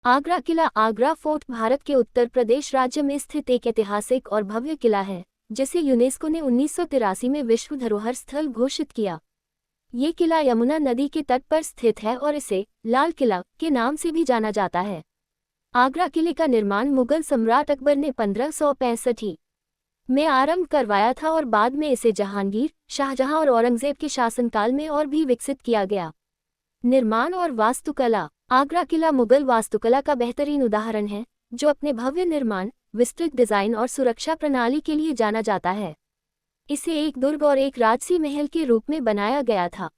आगरा किला। Agra fort Bharat के उत्तर प्रदेश राज्य में स्थित एक ऐतिहासिक और भव्य किला है, जिसे यूनेस्को ने 1983 में विश्व धरोहर स्थल घोषित किया। ये किला यमुना नदी के तट पर स्थित है और इसे लाल किला के नाम से भी जाना जाता है। आगरा किले का निर्माण मुगल सम्राट अकबर ने 1565 में आरंभ करवाया था और बाद में इसे जहांगीर, शाहजहां और औरंगजेब के शासनकाल में और भी विकसित किया गया। निर्माण और वास्तुकला। आगरा किला मुगल वास्तुकला का बेहतरीन उदाहरण है, जो अपने भव्य निर्माण, विस्तृत डिजाइन और सुरक्षा प्रणाली के लिए जाना जाता है। इसे एक दुर्ग और एक राजसी महल के रूप में बनाया गया था।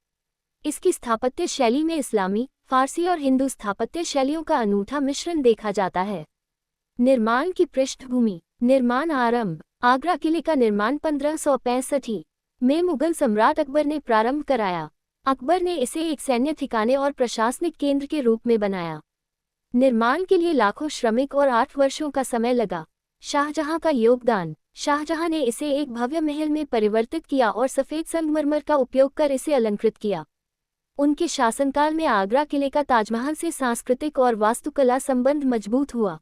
इसकी स्थापत्य शैली में इस्लामी, फारसी और हिंदू स्थापत्य शैलियों का अनूठा मिश्रण देखा जाता है। निर्माण की पृष्ठभूमि। निर्माण आरंभ। आगरा किले का निर्माण 1565 में मुगल सम्राट अकबर ने प्रारंभ कराया। अकबर ने इसे एक सैन्य ठिकाने और प्रशासनिक केंद्र के रूप में बनाया। निर्माण के लिए लाखों श्रमिक और 8 वर्षों का समय लगा। शाहजहां का योगदान। शाहजहां ने इसे एक भव्य महल में परिवर्तित किया और सफ़ेद संगमरमर का उपयोग कर इसे अलंकृत किया। उनके शासनकाल में आगरा किले का ताजमहल से सांस्कृतिक और वास्तुकला संबंध मजबूत हुआ।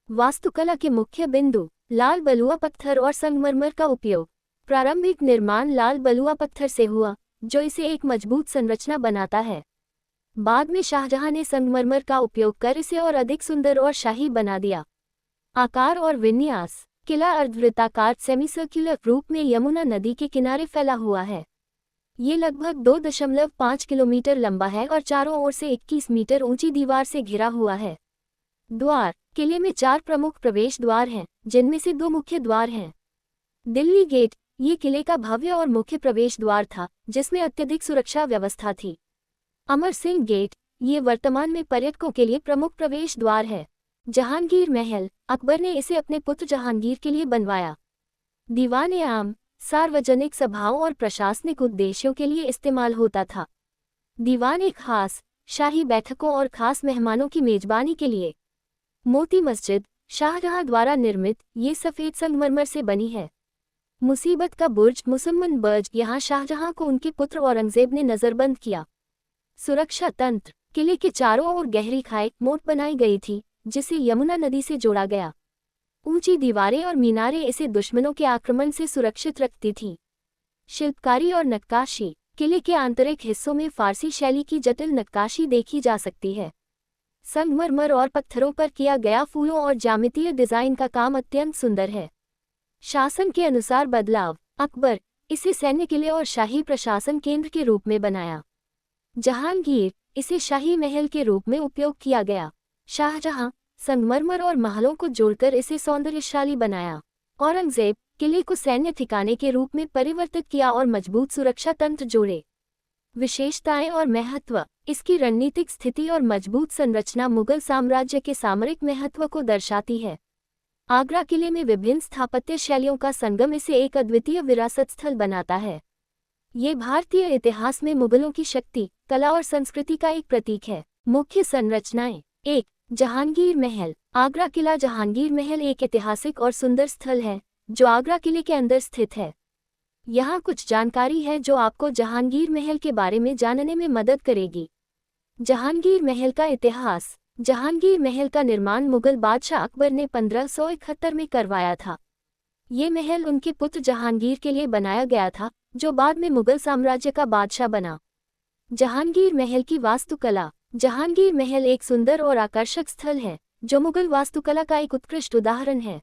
वास्तुकला के मुख्य बिंदु। लाल बलुआ पत्थर और संगमरमर का उपयोग। प्रारंभिक निर्माण लाल बलुआ पत्थर से हुआ, जो इसे एक मजबूत संरचना बनाता है। बाद में शाहजहां ने संगमरमर का उपयोग कर इसे और अधिक सुंदर और शाही बना दिया। आकार और विन्यास। किला अर्धवृत्ताकार सेमीसर्कुलर रूप में यमुना नदी के किनारे फैला हुआ है। ये लगभग 2.5 किलोमीटर लंबा है और चारों ओर से 21 मीटर ऊंची दीवार से घिरा हुआ है। द्वार। किले में 4 प्रमुख प्रवेश द्वार हैं, जिनमें से 2 मुख्य द्वार हैं। दिल्ली गेट। ये किले का भव्य और मुख्य प्रवेश द्वार था, जिसमें अत्यधिक सुरक्षा व्यवस्था थी। अमर सिंह गेट। ये वर्तमान में पर्यटकों के लिए प्रमुख प्रवेश द्वार है। जहांगीर महल। अकबर ने इसे अपने पुत्र जहांगीर के लिए बनवाया। दीवान आम। सार्वजनिक सभाओं और प्रशासनिक उद्देश्यों के लिए इस्तेमाल होता था। दीवान खास। शाही बैठकों और खास मेहमानों की मेजबानी के लिए। मोती मस्जिद। शाहजहां द्वारा निर्मित, ये सफ़ेद संगमरमर से बनी है। मुसीबत का बुर्ज मुसम्मन बर्ज। यहाँ शाहजहां को उनके पुत्र औरंगजेब ने नज़रबंद किया। सुरक्षा तंत्र। किले के चारों ओर गहरी खाई मोट बनाई गई थी, जिसे यमुना नदी से जोड़ा गया। ऊंची दीवारें और मीनारें इसे दुश्मनों के आक्रमण से सुरक्षित रखती थीं। शिल्पकारी और नक्काशी। किले के आंतरिक हिस्सों में फारसी शैली की जटिल नक्काशी देखी जा सकती है। संगमरमर और पत्थरों पर किया गया फूलों और ज्यामितीय डिजाइन का काम अत्यंत सुंदर है। शासन के अनुसार बदलाव। अकबर इसे सैन्य किले और शाही प्रशासन केंद्र के रूप में बनाया। जहांगीर इसे शाही महल के रूप में उपयोग किया गया। शाहजहां संगमरमर और महलों को जोड़कर इसे सौंदर्यशाली बनाया। औरंगजेब किले को सैन्य ठिकाने के रूप में परिवर्तित किया और मजबूत सुरक्षा तंत्र जोड़े। विशेषताएं और महत्व। इसकी रणनीतिक स्थिति और मजबूत संरचना मुगल साम्राज्य के सामरिक महत्व को दर्शाती है। आगरा किले में विभिन्न स्थापत्य शैलियों का संगम इसे एक अद्वितीय विरासत स्थल बनाता है। ये भारतीय इतिहास में मुगलों की शक्ति, कला और संस्कृति का एक प्रतीक है। मुख्य संरचनाएं। 1. जहांगीर महल। आगरा किला जहांगीर महल एक ऐतिहासिक और सुंदर स्थल है, जो आगरा किले के अंदर स्थित है। यहाँ कुछ जानकारी है जो आपको जहांगीर महल के बारे में जानने में मदद करेगी। जहांगीर महल का इतिहास। जहांगीर महल का निर्माण मुगल बादशाह अकबर ने 1571 में करवाया था। ये महल उनके पुत्र जहांगीर के लिए बनाया गया था, जो बाद में मुगल साम्राज्य का बादशाह बना। जहांगीर महल की वास्तुकला। जहांगीर महल एक सुंदर और आकर्षक स्थल है, जो मुगल वास्तुकला का एक उत्कृष्ट उदाहरण है।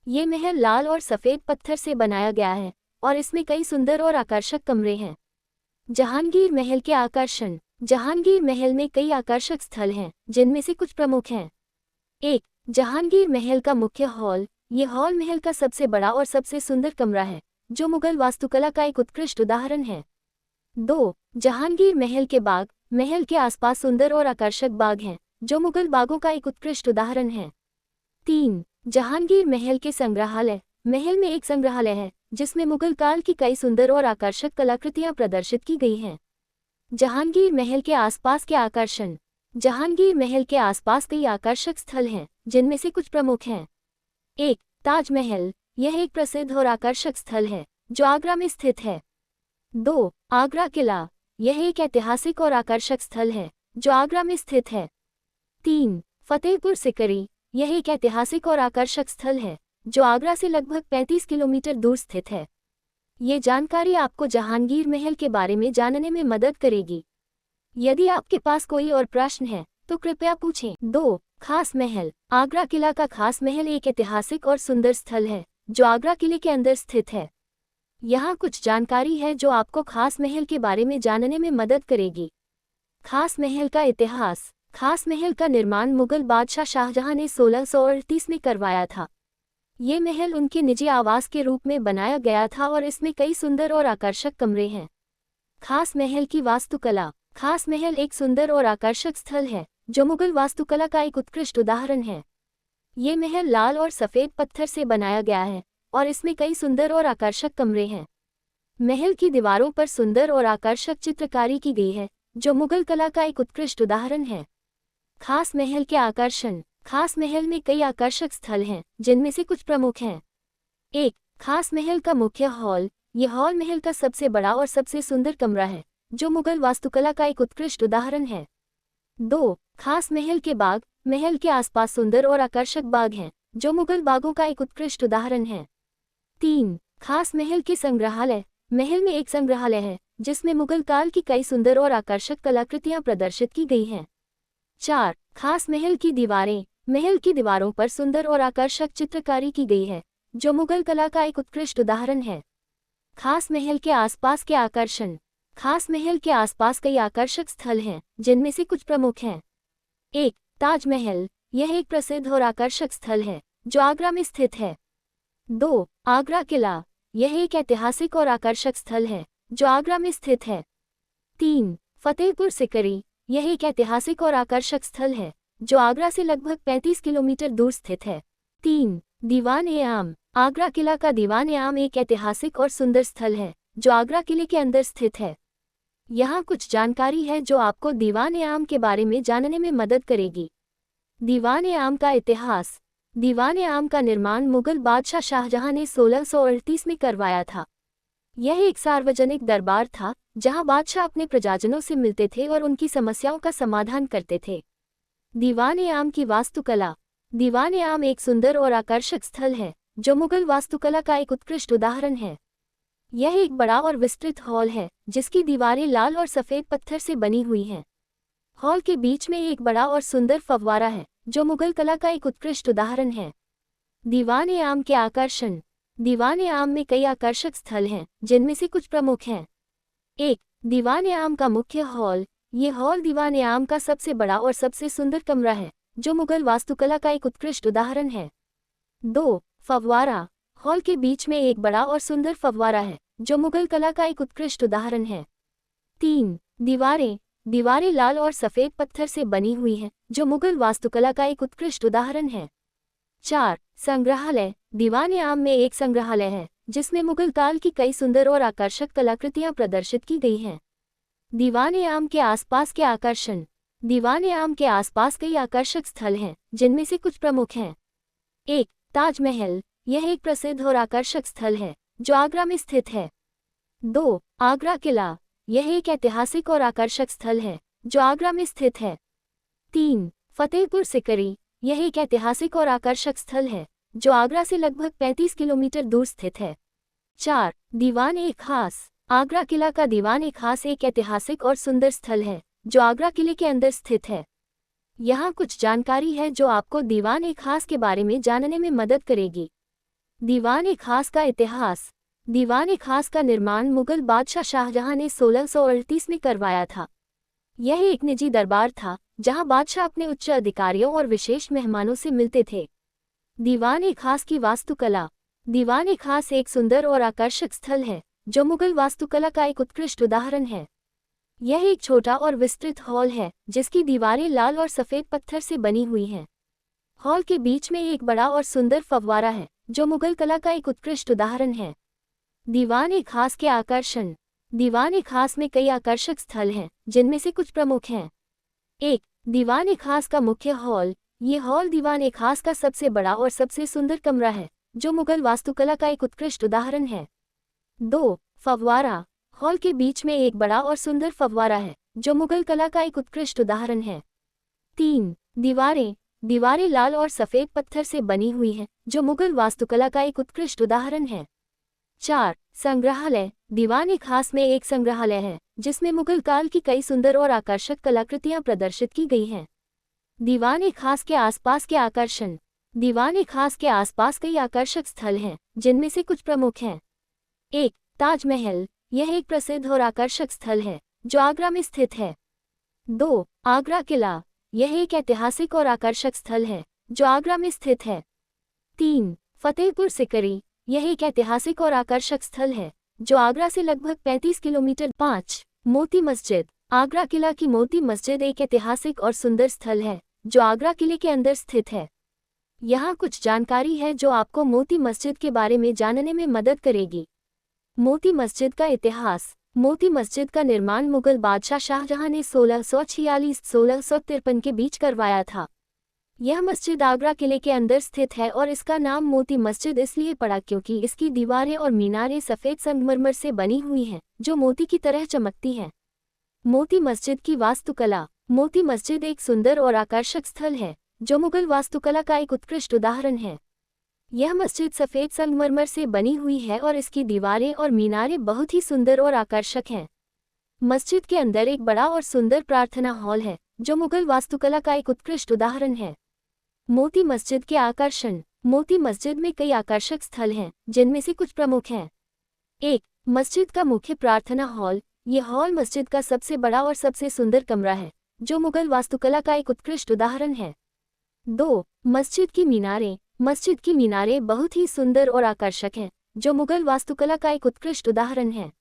ये महल लाल और सफ़ेद पत्थर से बनाया गया है और इसमें कई सुंदर और आकर्षक कमरे हैं। जहांगीर महल के आकर्षण। जहांगीर महल में कई आकर्षक स्थल हैं, जिनमें से कुछ प्रमुख हैं। 1. जहांगीर महल का मुख्य हॉल। ये हॉल महल का सबसे बड़ा और सबसे सुंदर कमरा है, जो मुगल वास्तुकला का एक उत्कृष्ट उदाहरण है। 2. जहांगीर महल के बाग। महल के आसपास सुंदर और आकर्षक बाग हैं, जो मुगल बागों का एक उत्कृष्ट उदाहरण है। 3. जहांगीर महल के संग्रहालय। महल में एक संग्रहालय है, जिसमें मुगल काल की कई सुंदर और आकर्षक कलाकृतियां प्रदर्शित की गई हैं। जहांगीर महल के आसपास के आकर्षण। जहांगीर महल के आसपास कई आकर्षक स्थल हैं, जिनमें से कुछ प्रमुख हैं। 1. ताजमहल। यह एक प्रसिद्ध और आकर्षक स्थल है, जो आगरा में स्थित है। 2. आगरा किला। यह एक ऐतिहासिक और आकर्षक स्थल है, जो आगरा में स्थित है। 3. फतेहपुर सिकरी, यह एक ऐतिहासिक और आकर्षक स्थल है जो आगरा से लगभग 35 किलोमीटर दूर स्थित है। ये जानकारी आपको जहांगीर महल के बारे में जानने में मदद करेगी। यदि आपके पास कोई और प्रश्न है तो कृपया पूछें। 2. खास महल। आगरा किला का खास महल एक ऐतिहासिक और सुंदर स्थल है जो आगरा किले के अंदर स्थित है। यहाँ कुछ जानकारी है जो आपको खास महल के बारे में जानने में मदद करेगी। खास महल का इतिहास। खास महल का निर्माण मुगल बादशाह शाहजहां ने 1638 में करवाया था। ये महल उनके निजी आवास के रूप में बनाया गया था और इसमें कई सुंदर और आकर्षक कमरे हैं। खास महल की वास्तुकला। खास महल एक सुंदर और आकर्षक स्थल है जो मुगल वास्तुकला का एक उत्कृष्ट उदाहरण है। ये महल लाल और सफ़ेद पत्थर से बनाया गया है और इसमें कई सुंदर और आकर्षक कमरे हैं। महल की दीवारों पर सुंदर और आकर्षक चित्रकारी की गई है जो मुगल कला का एक उत्कृष्ट उदाहरण है। खास महल के आकर्षण। खास महल में कई आकर्षक स्थल हैं जिनमें से कुछ प्रमुख हैं। 1. खास महल का मुख्य हॉल। यह हॉल महल का सबसे बड़ा और सबसे सुंदर कमरा है जो मुगल वास्तुकला का एक उत्कृष्ट उदाहरण है। 2. खास महल के बाग। महल के आसपास सुंदर और आकर्षक बाग हैं जो मुगल बागों का एक उत्कृष्ट उदाहरण है। 3. खास महल के संग्रहालय। महल में एक संग्रहालय है जिसमें मुगल काल की कई सुंदर और आकर्षक कलाकृतियां प्रदर्शित की गई हैं। 4. खास महल की दीवारें। महल की दीवारों पर सुंदर और आकर्षक चित्रकारी की गई है जो मुगल कला का एक उत्कृष्ट उदाहरण है। खास महल के आसपास के आकर्षण। खास महल के आसपास कई आकर्षक स्थल हैं जिनमें से कुछ प्रमुख हैं। 1. ताजमहल। यह एक प्रसिद्ध और आकर्षक स्थल है जो आगरा में स्थित है। 2. आगरा किला। यह एक ऐतिहासिक और आकर्षक स्थल है जो आगरा में स्थित है। 3. फतेहपुर सिकरी। यह एक ऐतिहासिक और आकर्षक स्थल है जो आगरा से लगभग 35 किलोमीटर दूर स्थित है। 3. दीवान-ए-आम। आगरा किला का दीवान-ए-आम एक ऐतिहासिक और सुंदर स्थल है जो आगरा किले के अंदर स्थित है। यहाँ कुछ जानकारी है जो आपको दीवान-ए-आम के बारे में जानने में मदद करेगी। दीवान-ए-आम का इतिहास। दीवान-ए-आम का निर्माण मुगल बादशाह शाहजहां ने 1638 में करवाया था। यह एक सार्वजनिक दरबार था जहां बादशाह अपने प्रजाजनों से मिलते थे और उनकी समस्याओं का समाधान करते थे। दीवान-ए-आम की वास्तुकला। दीवान-ए-आम एक सुंदर और आकर्षक स्थल है जो मुगल वास्तुकला का एक उत्कृष्ट उदाहरण है। यह एक बड़ा और विस्तृत हॉल है जिसकी दीवारें लाल और सफ़ेद पत्थर से बनी हुई हैं। हॉल के बीच में एक बड़ा और सुंदर फव्वारा है जो मुगल कला का एक उत्कृष्ट उदाहरण है। दीवान-ए-आम के आकर्षण। दीवान-ए-आम में कई आकर्षक स्थल हैं जिनमें से कुछ प्रमुख हैं। 1. दीवान-ए-आम का मुख्य हॉल। ये हॉल दीवान-ए-आम का सबसे बड़ा और सबसे सुंदर कमरा है जो मुगल वास्तुकला का एक उत्कृष्ट उदाहरण है। 2. फव्वारा। हॉल के बीच में एक बड़ा और सुंदर फव्वारा है जो मुगल कला का एक उत्कृष्ट उदाहरण है। 3. दीवारें। दीवारें लाल और सफ़ेद पत्थर से बनी हुई हैं जो मुगल वास्तुकला का एक उत्कृष्ट उदाहरण है। 4. संग्रहालय। दीवान-ए-आम में एक संग्रहालय है जिसमें मुगल काल की कई सुंदर और आकर्षक कलाकृतियां प्रदर्शित की गई हैं। दीवान-ए-आम के आसपास के आकर्षण। दीवान-ए-आम के आसपास कई आकर्षक स्थल हैं जिनमें से कुछ प्रमुख हैं। 1. ताजमहल। यह एक प्रसिद्ध और आकर्षक स्थल है जो आगरा में स्थित है। 2. आगरा किला। यह एक ऐतिहासिक और आकर्षक स्थल है जो आगरा में स्थित है। 3. फतेहपुर सिकरी। यह एक ऐतिहासिक और आकर्षक स्थल है जो आगरा से लगभग 35 किलोमीटर दूर स्थित है। 4. दीवान-ए-खास। आगरा किला का दीवान-ए-खास एक ऐतिहासिक और सुंदर स्थल है जो आगरा किले के अंदर स्थित है। यहाँ कुछ जानकारी है जो आपको दीवान-ए-खास के बारे में जानने में मदद करेगी। दीवान-ए-खास का इतिहास। दीवान-ए-खास का निर्माण मुगल बादशाह शाहजहां ने 1638 में करवाया था। यह एक निजी दरबार था जहां बादशाह अपने उच्च अधिकारियों और विशेष मेहमानों से मिलते थे। दीवान-ए-खास की वास्तुकला। दीवान-ए-खास एक सुंदर और आकर्षक स्थल है जो मुगल वास्तुकला का एक उत्कृष्ट उदाहरण है। यह एक छोटा और विस्तृत हॉल है जिसकी दीवारें लाल और सफ़ेद पत्थर से बनी हुई हैं। हॉल के बीच में एक बड़ा और सुंदर फव्वारा है जो मुगल कला का एक उत्कृष्ट उदाहरण है। दीवान-ए-खास के आकर्षण। दीवान-ए-खास में कई आकर्षक स्थल हैं जिनमें से कुछ प्रमुख हैं। 1. दीवान-ए-खास का मुख्य हॉल। ये हॉल दीवान-ए-खास का सबसे बड़ा और सबसे सुंदर कमरा है जो मुगल वास्तुकला का एक उत्कृष्ट उदाहरण है। 2. फव्वारा। हॉल के बीच में एक बड़ा और सुंदर फव्वारा है जो मुगल कला का एक उत्कृष्ट उदाहरण है। 3. दीवारें। दीवारें लाल और सफेद पत्थर से बनी हुई हैं, जो मुगल वास्तुकला का एक उत्कृष्ट उदाहरण है। 4. संग्रहालय। दीवान-ए-खास में एक संग्रहालय है, जिसमें मुगल काल की कई सुंदर और आकर्षक कलाकृतियां प्रदर्शित की गई हैं। दीवान-ए-खास के आसपास के आकर्षण। दीवान-ए-खास के आसपास कई आकर्षक स्थल हैं, जिनमें से कुछ प्रमुख हैं। 1. ताजमहल। यह एक प्रसिद्ध और आकर्षक स्थल है, जो आगरा में स्थित है। 2. आगरा किला। यह एक ऐतिहासिक और आकर्षक स्थल है, जो आगरा में स्थित है। 3. फतेहपुर सिकरी। यह एक ऐतिहासिक और आकर्षक स्थल है, जो आगरा से लगभग 35 किलोमीटर। 5. मोती मस्जिद। आगरा किला की मोती मस्जिद एक ऐतिहासिक और सुंदर स्थल है, जो आगरा किले के अंदर स्थित है। यहाँ कुछ जानकारी है जो आपको मोती मस्जिद के बारे में जानने में मदद करेगी। मोती मस्जिद का इतिहास। मोती मस्जिद का निर्माण मुगल बादशाह शाहजहां ने 1646-1653 के बीच करवाया था। यह मस्जिद आगरा किले के अंदर स्थित है और इसका नाम मोती मस्जिद इसलिए पड़ा क्योंकि इसकी दीवारें और मीनारें सफ़ेद संगमरमर से बनी हुई हैं, जो मोती की तरह चमकती हैं। मोती मस्जिद की वास्तुकला। मोती मस्जिद एक सुंदर और आकर्षक स्थल है, जो मुगल वास्तुकला का एक उत्कृष्ट उदाहरण है। यह मस्जिद सफ़ेद संगमरमर से बनी हुई है और इसकी दीवारें और मीनारें बहुत ही सुंदर और आकर्षक हैं। मस्जिद के अंदर एक बड़ा और सुंदर प्रार्थना हॉल है, जो मुगल वास्तुकला का एक उत्कृष्ट उदाहरण है। मोती मस्जिद के आकर्षण। मोती मस्जिद में कई आकर्षक स्थल हैं, जिनमें से कुछ प्रमुख हैं। 1. मस्जिद का मुख्य प्रार्थना हॉल। ये हॉल मस्जिद का सबसे बड़ा और सबसे सुंदर कमरा है, जो मुगल वास्तुकला का एक उत्कृष्ट उदाहरण है। 2. मस्जिद की मीनारें। मस्जिद की मीनारें बहुत ही सुंदर और आकर्षक हैं, जो मुगल वास्तुकला का एक उत्कृष्ट उदाहरण है।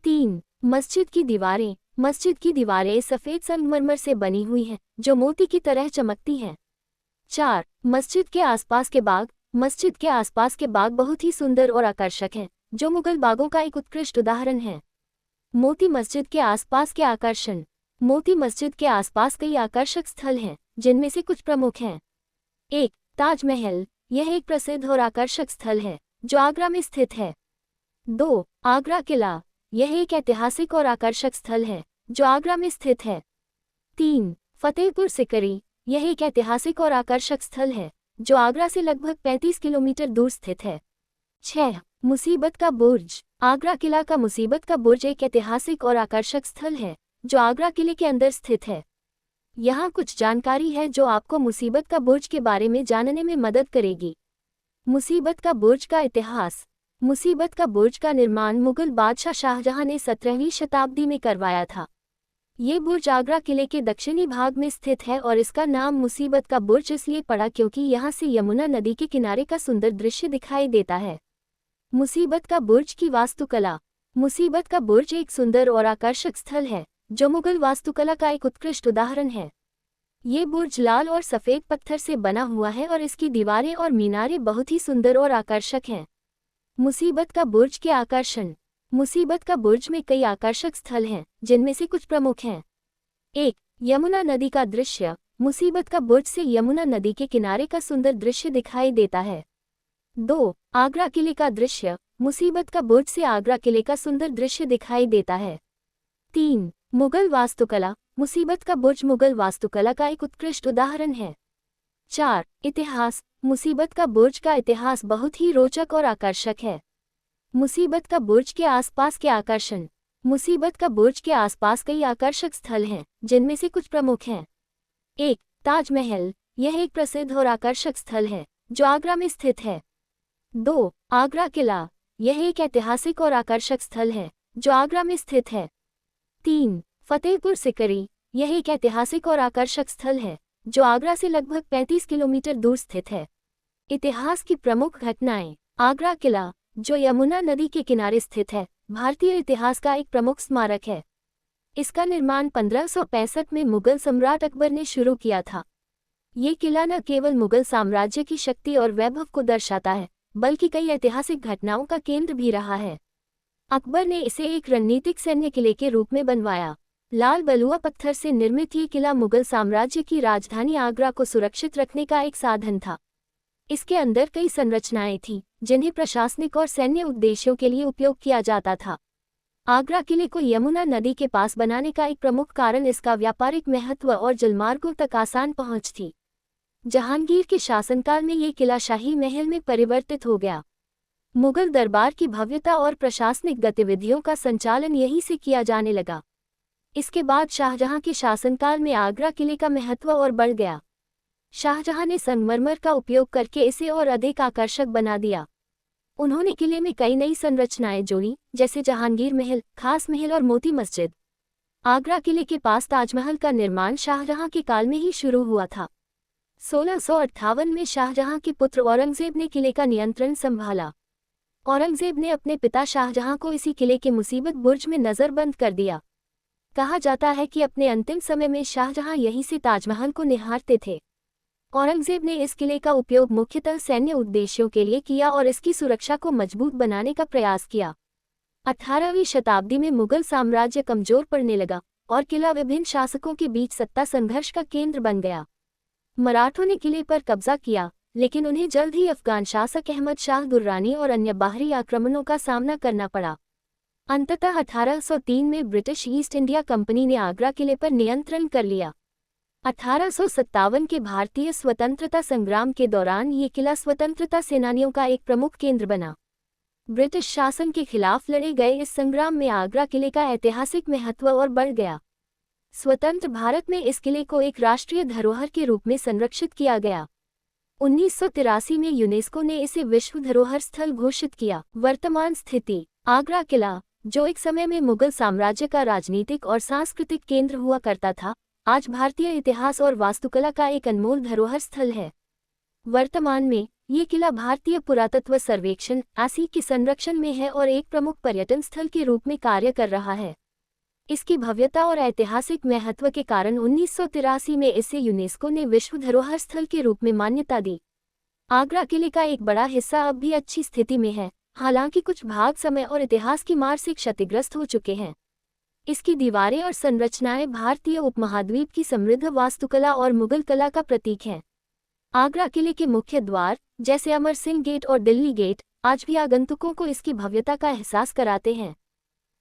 3. मस्जिद की दीवारें। मस्जिद की दीवारें सफ़ेद संगमरमर से बनी हुई हैं, जो मोती की तरह चमकती हैं। 4. मस्जिद के आसपास के बाग। मस्जिद के आसपास के बाग बहुत ही सुंदर और आकर्षक हैं, जो मुगल बागों का एक उत्कृष्ट उदाहरण है। मोती मस्जिद के आसपास के आकर्षण। मोती मस्जिद के आसपास कई आकर्षक स्थल हैं, जिनमें से कुछ प्रमुख हैं। 1. ताजमहल। यह एक प्रसिद्ध और आकर्षक स्थल है, जो आगरा में स्थित है। 2. आगरा किला। यह एक ऐतिहासिक और आकर्षक स्थल है, जो आगरा में स्थित है। 3. फतेहपुर सिकरी। यह एक ऐतिहासिक और आकर्षक स्थल है, जो आगरा से लगभग 35 किलोमीटर दूर स्थित है। 6. मुसीबत का बुर्ज। आगरा किला का मुसीबत का बुर्ज एक ऐतिहासिक और आकर्षक स्थल है, जो आगरा किले के अंदर स्थित है। यहाँ कुछ जानकारी है जो आपको मुसीबत का बुर्ज के बारे में जानने में मदद करेगी। मुसीबत का बुर्ज का इतिहास। मुसीबत का बुर्ज का निर्माण मुगल बादशाह शाहजहां ने 17वीं शताब्दी में करवाया था। ये बुर्ज आगरा किले के दक्षिणी भाग में स्थित है और इसका नाम मुसीबत का बुर्ज इसलिए पड़ा क्योंकि यहाँ से यमुना नदी के किनारे का सुंदर दृश्य दिखाई देता है। मुसीबत का बुर्ज की वास्तुकला। मुसीबत का बुर्ज एक सुंदर और आकर्षक स्थल है, जो मुगल वास्तुकला का एक उत्कृष्ट उदाहरण है। ये बुर्ज लाल और सफ़ेद पत्थर से बना हुआ है और इसकी दीवारें और मीनारें बहुत ही सुंदर और आकर्षक हैं। मुसीबत का बुर्ज के आकर्षण। मुसीबत का बुर्ज में कई आकर्षक स्थल हैं, जिनमें से कुछ प्रमुख हैं। 1. यमुना नदी का दृश्य। मुसीबत का बुर्ज से यमुना नदी के किनारे का सुंदर दृश्य दिखाई देता है। 2. आगरा किले का दृश्य। मुसीबत का बुर्ज से आगरा किले का सुंदर दृश्य दिखाई देता है। 3. मुगल वास्तुकला। मुसीबत का बुर्ज मुगल वास्तुकला का एक उत्कृष्ट उदाहरण है। 4. इतिहास। मुसीबत का बुर्ज का इतिहास बहुत ही रोचक और आकर्षक है। मुसीबत का बुर्ज के आसपास के आकर्षण। मुसीबत का बुर्ज के आसपास कई आकर्षक स्थल हैं, जिनमें से कुछ प्रमुख हैं। 1. ताजमहल। यह एक प्रसिद्ध और आकर्षक स्थल है, जो आगरा में स्थित है। 2. आगरा किला। यह एक ऐतिहासिक और आकर्षक स्थल है, जो आगरा में स्थित है। 3. फतेहपुर सिकरी। यह एक ऐतिहासिक और आकर्षक स्थल है, जो आगरा से लगभग 35 किलोमीटर दूर स्थित है। इतिहास की प्रमुख घटनाएं। आगरा किला, जो यमुना नदी के किनारे स्थित है, भारतीय इतिहास का एक प्रमुख स्मारक है। इसका निर्माण 1565 में मुगल सम्राट अकबर ने शुरू किया था। ये किला न केवल मुगल साम्राज्य की शक्ति और वैभव को दर्शाता है, बल्कि कई ऐतिहासिक घटनाओं का केंद्र भी रहा है। अकबर ने इसे एक रणनीतिक सैन्य किले के रूप में बनवाया। लाल बलुआ पत्थर से निर्मित ये किला मुगल साम्राज्य की राजधानी आगरा को सुरक्षित रखने का एक साधन था। इसके अंदर कई संरचनाएं थीं, जिन्हें प्रशासनिक और सैन्य उद्देश्यों के लिए उपयोग किया जाता था। आगरा किले को यमुना नदी के पास बनाने का एक प्रमुख कारण इसका व्यापारिक महत्व और जलमार्गों तक आसान पहुंच थी। जहांगीर के शासनकाल में ये किला शाही महल में परिवर्तित हो गया। मुगल दरबार की भव्यता और प्रशासनिक गतिविधियों का संचालन यहीं से किया जाने लगा। इसके बाद शाहजहां के शासनकाल में आगरा किले का महत्व और बढ़ गया। शाहजहां ने संगमरमर का उपयोग करके इसे और अधिक आकर्षक बना दिया। उन्होंने किले में कई नई संरचनाएं जोड़ी, जैसे जहांगीर महल, खास महल और मोती मस्जिद। आगरा किले के पास ताजमहल का निर्माण शाहजहां के काल में ही शुरू हुआ था। 1658 में शाहजहां के पुत्र औरंगजेब ने किले का नियंत्रण संभाला। औरंगजेब ने अपने पिता शाहजहां को इसी किले के मुसीबत बुर्ज में नजरबंद कर दिया। कहा जाता है कि अपने अंतिम समय में शाहजहां यहीं से ताजमहल को निहारते थे। औरंगजेब ने इस किले का उपयोग मुख्यतः सैन्य उद्देश्यों के लिए किया और इसकी सुरक्षा को मजबूत बनाने का प्रयास किया। 18वीं शताब्दी में मुगल साम्राज्य कमजोर पड़ने लगा और किला विभिन्न शासकों के बीच सत्ता संघर्ष का केंद्र बन गया। मराठों ने किले पर कब्जा किया, लेकिन उन्हें जल्द ही अफगान शासक अहमद शाह दुर्रानी और अन्य बाहरी आक्रमणों का सामना करना पड़ा। अंततः 1803 में ब्रिटिश ईस्ट इंडिया कंपनी ने आगरा किले पर नियंत्रण कर लिया। 1857 के भारतीय स्वतंत्रता संग्राम के दौरान ये किला स्वतंत्रता सेनानियों का एक प्रमुख केंद्र बना। ब्रिटिश शासन के खिलाफ लड़े गए इस संग्राम में आगरा किले का ऐतिहासिक महत्व और बढ़ गया। स्वतंत्र भारत में इस किले को एक राष्ट्रीय धरोहर के रूप में संरक्षित किया गया। 1983 में यूनेस्को ने इसे विश्व धरोहर स्थल घोषित किया। वर्तमान स्थिति: आगरा किला, जो एक समय में मुगल साम्राज्य का राजनीतिक और सांस्कृतिक केंद्र हुआ करता था, आज भारतीय इतिहास और वास्तुकला का एक अनमोल धरोहर स्थल है। वर्तमान में ये किला भारतीय पुरातत्व सर्वेक्षण (आसी) के संरक्षण में है और एक प्रमुख पर्यटन स्थल के रूप में कार्य कर रहा है। इसकी भव्यता और ऐतिहासिक महत्व के कारण 1983 में इसे यूनेस्को ने विश्व धरोहर स्थल के रूप में मान्यता दी। आगरा किले का एक बड़ा हिस्सा अब भी अच्छी स्थिति में है, हालांकि कुछ भाग समय और इतिहास की मार से क्षतिग्रस्त हो चुके हैं। इसकी दीवारें और संरचनाएं भारतीय उपमहाद्वीप की समृद्ध वास्तुकला और मुगल कला का प्रतीक हैं। आगरा किले के मुख्य द्वार, जैसे अमर सिंह गेट और दिल्ली गेट, आज भी आगंतुकों को इसकी भव्यता का एहसास कराते हैं।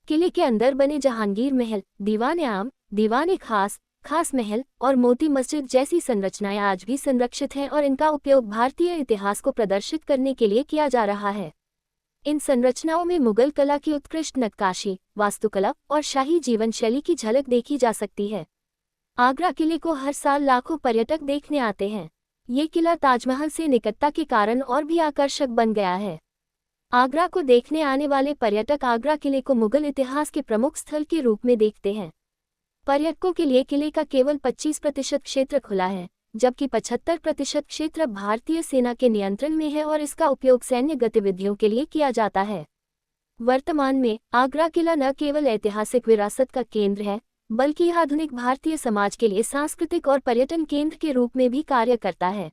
किले के अंदर बने जहांगीर महल, दीवान आम, दीवान खास, खास महल और मोती मस्जिद जैसी संरचनाएं आज भी संरक्षित हैं और इनका उपयोग भारतीय इतिहास को प्रदर्शित करने के लिए किया जा रहा है। इन संरचनाओं में मुगल कला की उत्कृष्ट नक्काशी, वास्तुकला और शाही जीवन शैली की झलक देखी जा सकती है। आगरा किले को हर साल लाखों पर्यटक देखने आते हैं। ये किला ताजमहल से निकटता के कारण और भी आकर्षक बन गया है। आगरा को देखने आने वाले पर्यटक आगरा किले को मुगल इतिहास के प्रमुख स्थल के रूप में देखते हैं। पर्यटकों के लिए किले का केवल 25% क्षेत्र खुला है, जबकि 75% क्षेत्र भारतीय सेना के नियंत्रण में है और इसका उपयोग सैन्य गतिविधियों के लिए किया जाता है। वर्तमान में आगरा किला न केवल ऐतिहासिक विरासत का केंद्र है, बल्कि आधुनिक भारतीय समाज के लिए सांस्कृतिक और पर्यटन केंद्र के रूप में भी कार्य करता है।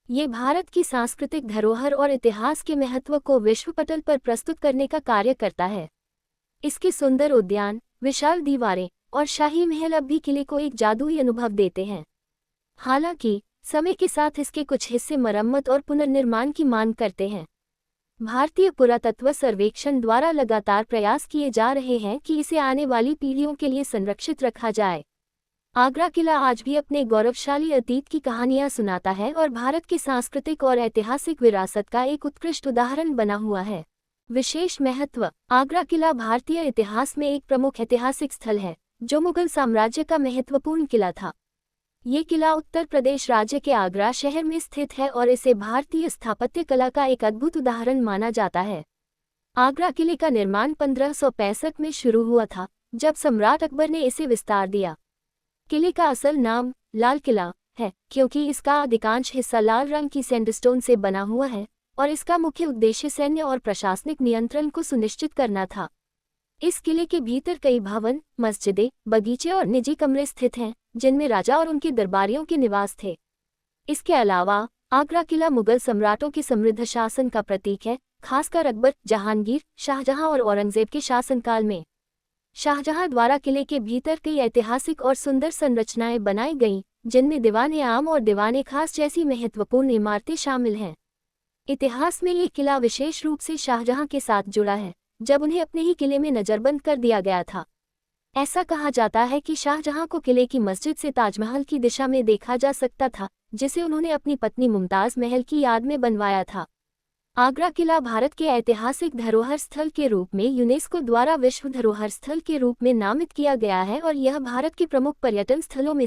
ये भारत की सांस्कृतिक धरोहर और इतिहास के महत्व को विश्व पटल पर प्रस्तुत करने का कार्य करता है। इसके सुंदर उद्यान, विशाल दीवारें और शाही महल अब भी किले को एक जादुई अनुभव देते हैं। हालांकि समय के साथ इसके कुछ हिस्से मरम्मत और पुनर्निर्माण की मांग करते हैं। भारतीय पुरातत्व सर्वेक्षण द्वारा लगातार प्रयास किए जा रहे हैं कि इसे आने वाली पीढ़ियों के लिए संरक्षित रखा जाए। आगरा किला आज भी अपने गौरवशाली अतीत की कहानियां सुनाता है और भारत की सांस्कृतिक और ऐतिहासिक विरासत का एक उत्कृष्ट उदाहरण बना हुआ है। विशेष महत्व: आगरा किला भारतीय इतिहास में एक प्रमुख ऐतिहासिक स्थल है, जो मुगल साम्राज्य का महत्वपूर्ण किला था। ये किला उत्तर प्रदेश राज्य के आगरा शहर में स्थित है और इसे भारतीय स्थापत्य कला का एक अद्भुत उदाहरण माना जाता है। आगरा किले का निर्माण 1565 में शुरू हुआ था, जब सम्राट अकबर ने इसे विस्तार दिया। किले का असल नाम लाल किला है, क्योंकि इसका अधिकांश हिस्सा लाल रंग की सैंडस्टोन से बना हुआ है और इसका मुख्य उद्देश्य सैन्य और प्रशासनिक नियंत्रण को सुनिश्चित करना था। इस किले के भीतर कई भवन, मस्जिदें, बगीचे और निजी कमरे स्थित हैं, जिनमें राजा और उनके दरबारियों के निवास थे। इसके अलावा आगरा किला मुगल सम्राटों के समृद्ध शासन का प्रतीक है, खासकर अकबर, जहांगीर, शाहजहां और औरंगजेब के शासनकाल में। शाहजहां द्वारा किले के भीतर कई ऐतिहासिक और सुंदर संरचनाएं बनाई गईं, जिनमें दीवान आम और दीवान खास जैसी महत्वपूर्ण इमारतें शामिल हैं। इतिहास में ये किला विशेष रूप से शाहजहां के साथ जुड़ा है, जब उन्हें अपने ही किले में नजरबंद कर दिया गया था। ऐसा कहा जाता है कि शाहजहां को किले की मस्जिद से ताजमहल की दिशा में देखा जा सकता था, जिसे उन्होंने अपनी पत्नी मुमताज़ महल की याद में बनवाया था। आगरा किला भारत के ऐतिहासिक धरोहर स्थल के रूप में यूनेस्को द्वारा विश्व धरोहर स्थल के रूप में नामित किया गया है और यह भारत के प्रमुख पर्यटन स्थलों में